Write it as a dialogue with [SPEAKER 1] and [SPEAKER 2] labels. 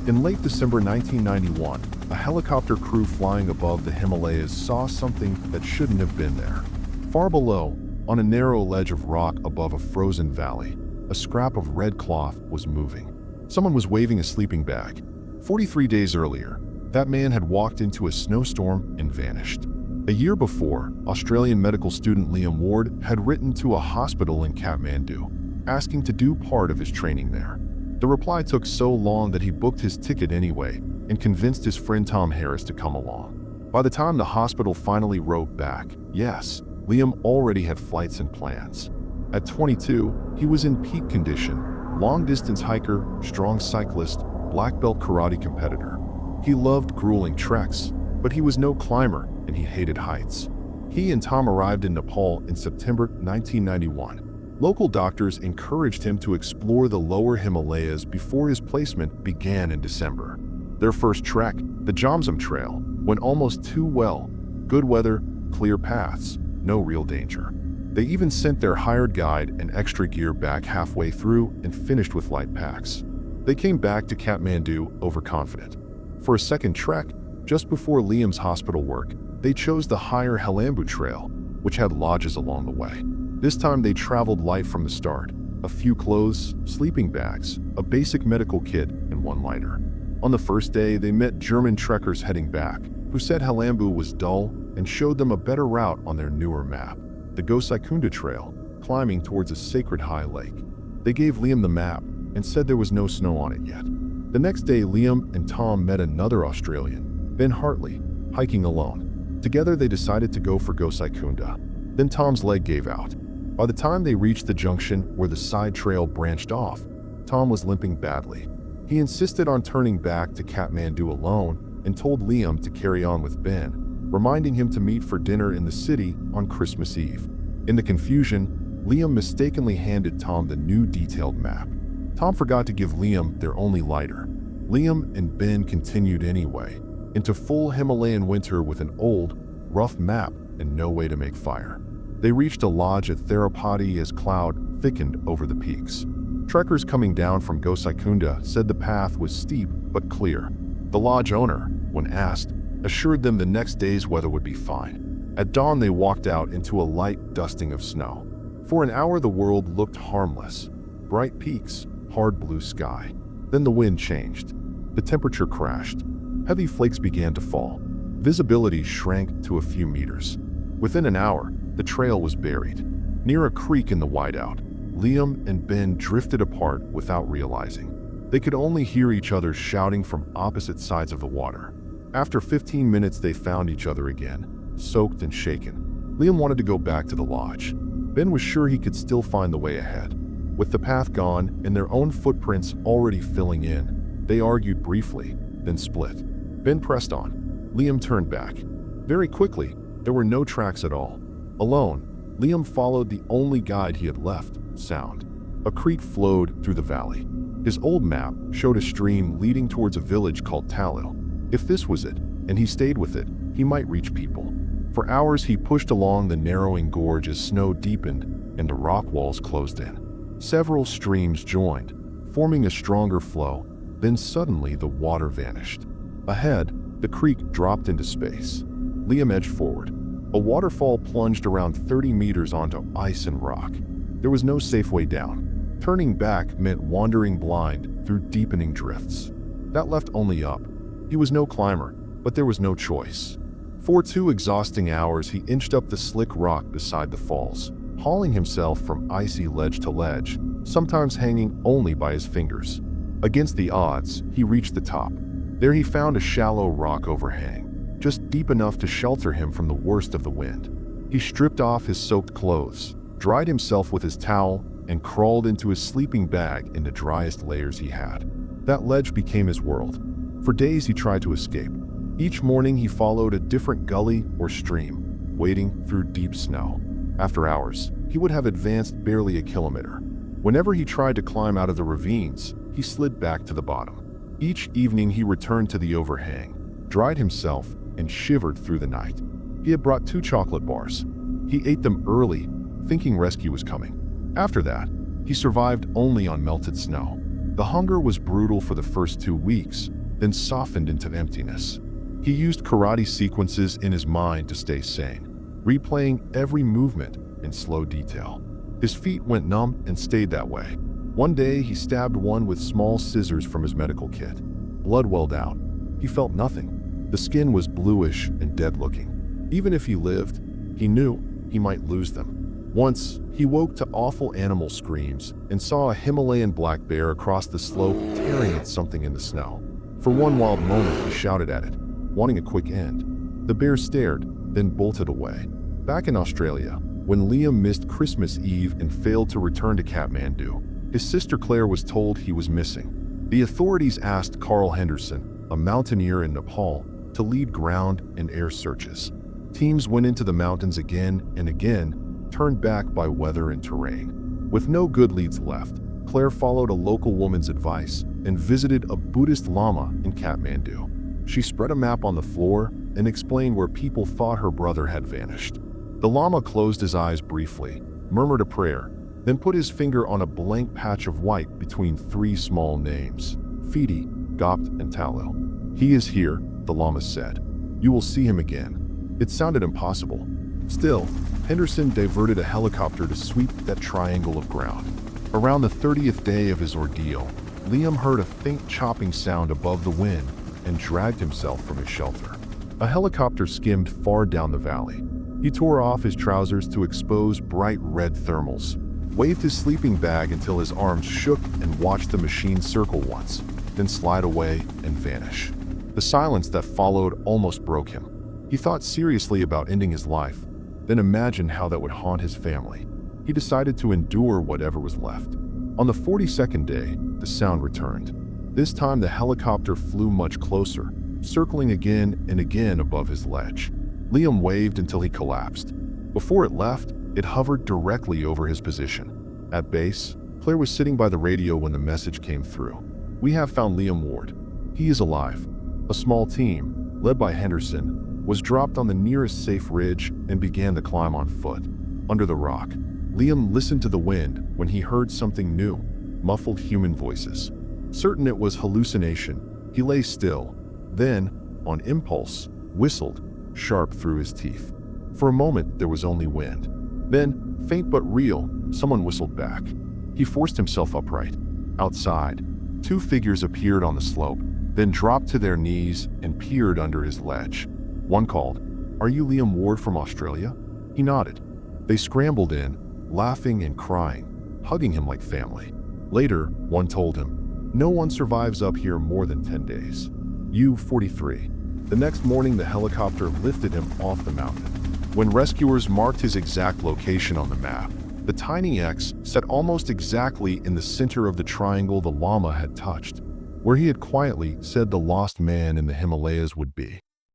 [SPEAKER 1] In late December 1991, a helicopter crew flying above the Himalayas saw something that shouldn't have been there. Far below, on a narrow ledge of rock above a frozen valley, a scrap of red cloth was moving. Someone was waving a sleeping bag. 43 days earlier, that man had walked into a snowstorm and vanished. A year before, Australian medical student Liam Ward had written to a hospital in Kathmandu, asking to do part of his training there. The reply took so long that he booked his ticket anyway and convinced his friend Tom Harris to come along. By the time the hospital finally wrote back, yes, Liam already had flights and plans. At 22, he was in peak condition, long-distance hiker, strong cyclist, black belt karate competitor. He loved grueling treks, but he was no climber and he hated heights. He and Tom arrived in Nepal in September 1991. Local doctors encouraged him to explore the lower Himalayas before his placement began in December. Their first trek, the Jamsam Trail, went almost too well. Good weather, clear paths, no real danger. They even sent their hired guide and extra gear back halfway through and finished with light packs. They came back to Kathmandu overconfident. For a second trek, just before Liam's hospital work, they chose the higher Helambu Trail, which had lodges along the way. This time they traveled light from the start. A few clothes, sleeping bags, a basic medical kit, and one lighter. On the first day, they met German trekkers heading back, who said Helambu was dull and showed them a better route on their newer map, the Gosaikunda Trail, climbing towards a sacred high lake. They gave Liam the map and said there was no snow on it yet. The next day, Liam and Tom met another Australian, Ben Hartley, hiking alone. Together they decided to go for Gosaikunda. Then Tom's leg gave out. By the time they reached the junction where the side trail branched off, Tom was limping badly. He insisted on turning back to Kathmandu alone and told Liam to carry on with Ben, reminding him to meet for dinner in the city on Christmas Eve. In the confusion, Liam mistakenly handed Tom the new detailed map. Tom forgot to give Liam their only lighter. Liam and Ben continued anyway, into full Himalayan winter with an old, rough map and no way to make fire. They reached a lodge at Therapati as cloud thickened over the peaks. Trekkers coming down from Gosaikunda said the path was steep but clear. The lodge owner, when asked, assured them the next day's weather would be fine. At dawn they walked out into a light dusting of snow. For an hour the world looked harmless. Bright peaks, hard blue sky. Then the wind changed. The temperature crashed. Heavy flakes began to fall. Visibility shrank to a few meters. Within an hour, the trail was buried. Near a creek in the whiteout, Liam and Ben drifted apart without realizing. They could only hear each other shouting from opposite sides of the water. After 15 minutes they found each other again, soaked and shaken. Liam wanted to go back to the lodge. Ben was sure he could still find the way ahead. With the path gone and their own footprints already filling in, they argued briefly, then split. Ben pressed on. Liam turned back. Very quickly, there were no tracks at all. Alone, Liam followed the only guide he had left, sound. A creek flowed through the valley. His old map showed a stream leading towards a village called Talil. If this was it, and he stayed with it, he might reach people. For hours he pushed along the narrowing gorge as snow deepened and the rock walls closed in. Several streams joined, forming a stronger flow, then suddenly the water vanished. Ahead, the creek dropped into space. Liam edged forward. A waterfall plunged around 30 meters onto ice and rock. There was no safe way down. Turning back meant wandering blind through deepening drifts. That left only up. He was no climber, but there was no choice. For 2 exhausting hours, he inched up the slick rock beside the falls, hauling himself from icy ledge to ledge, sometimes hanging only by his fingers. Against the odds, he reached the top. There he found a shallow rock overhang, just deep enough to shelter him from the worst of the wind. He stripped off his soaked clothes, dried himself with his towel, and crawled into his sleeping bag in the driest layers he had. That ledge became his world. For days he tried to escape. Each morning he followed a different gully or stream, wading through deep snow. After hours, he would have advanced barely a kilometer. Whenever he tried to climb out of the ravines, he slid back to the bottom. Each evening he returned to the overhang, dried himself, and shivered through the night. He had brought 2 chocolate bars. He ate them early, thinking rescue was coming. After that, he survived only on melted snow. The hunger was brutal for the first 2 weeks, then softened into emptiness. He used karate sequences in his mind to stay sane, replaying every movement in slow detail. His feet went numb and stayed that way. One day, he stabbed one with small scissors from his medical kit. Blood welled out. He felt nothing. The skin was bluish and dead-looking. Even if he lived, he knew he might lose them. Once, he woke to awful animal screams and saw a Himalayan black bear across the slope tearing at something in the snow. For one wild moment, he shouted at it, wanting a quick end. The bear stared, then bolted away. Back in Australia, when Liam missed Christmas Eve and failed to return to Kathmandu, his sister Claire was told he was missing. The authorities asked Carl Henderson, a mountaineer in Nepal, to lead ground and air searches. Teams went into the mountains again and again, turned back by weather and terrain. With no good leads left, Claire followed a local woman's advice and visited a Buddhist lama in Kathmandu. She spread a map on the floor and explained where people thought her brother had vanished. The lama closed his eyes briefly, murmured a prayer, then put his finger on a blank patch of white between three small names: Fidi, Gopt, and Talu. "He is here," the lama said. "You will see him again." It sounded impossible. Still, Henderson diverted a helicopter to sweep that triangle of ground. Around the 30th day of his ordeal, Liam heard a faint chopping sound above the wind and dragged himself from his shelter. A helicopter skimmed far down the valley. He tore off his trousers to expose bright red thermals, waved his sleeping bag until his arms shook, and watched the machine circle once, then slide away and vanish. The silence that followed almost broke him. He thought seriously about ending his life, then imagined how that would haunt his family. He decided to endure whatever was left. On the 42nd day, the sound returned. This time the helicopter flew much closer, circling again and again above his ledge. Liam waved until he collapsed. Before it left, it hovered directly over his position. At base, Claire was sitting by the radio when the message came through. "We have found Liam Ward. He is alive." A small team, led by Henderson, was dropped on the nearest safe ridge and began to climb on foot. Under the rock, Liam listened to the wind when he heard something new, muffled human voices. Certain it was hallucination, he lay still, then, on impulse, whistled, sharp through his teeth. For a moment there was only wind. Then, faint but real, someone whistled back. He forced himself upright. Outside, two figures appeared on the slope, then dropped to their knees and peered under his ledge. One called, "Are you Liam Ward from Australia?" He nodded. They scrambled in, laughing and crying, hugging him like family. Later, one told him, "No one survives up here more than 10 days. You 43. The next morning, the helicopter lifted him off the mountain. When rescuers marked his exact location on the map, the tiny X sat almost exactly in the center of the triangle the lama had touched, where he had quietly said the lost man in the Himalayas would be.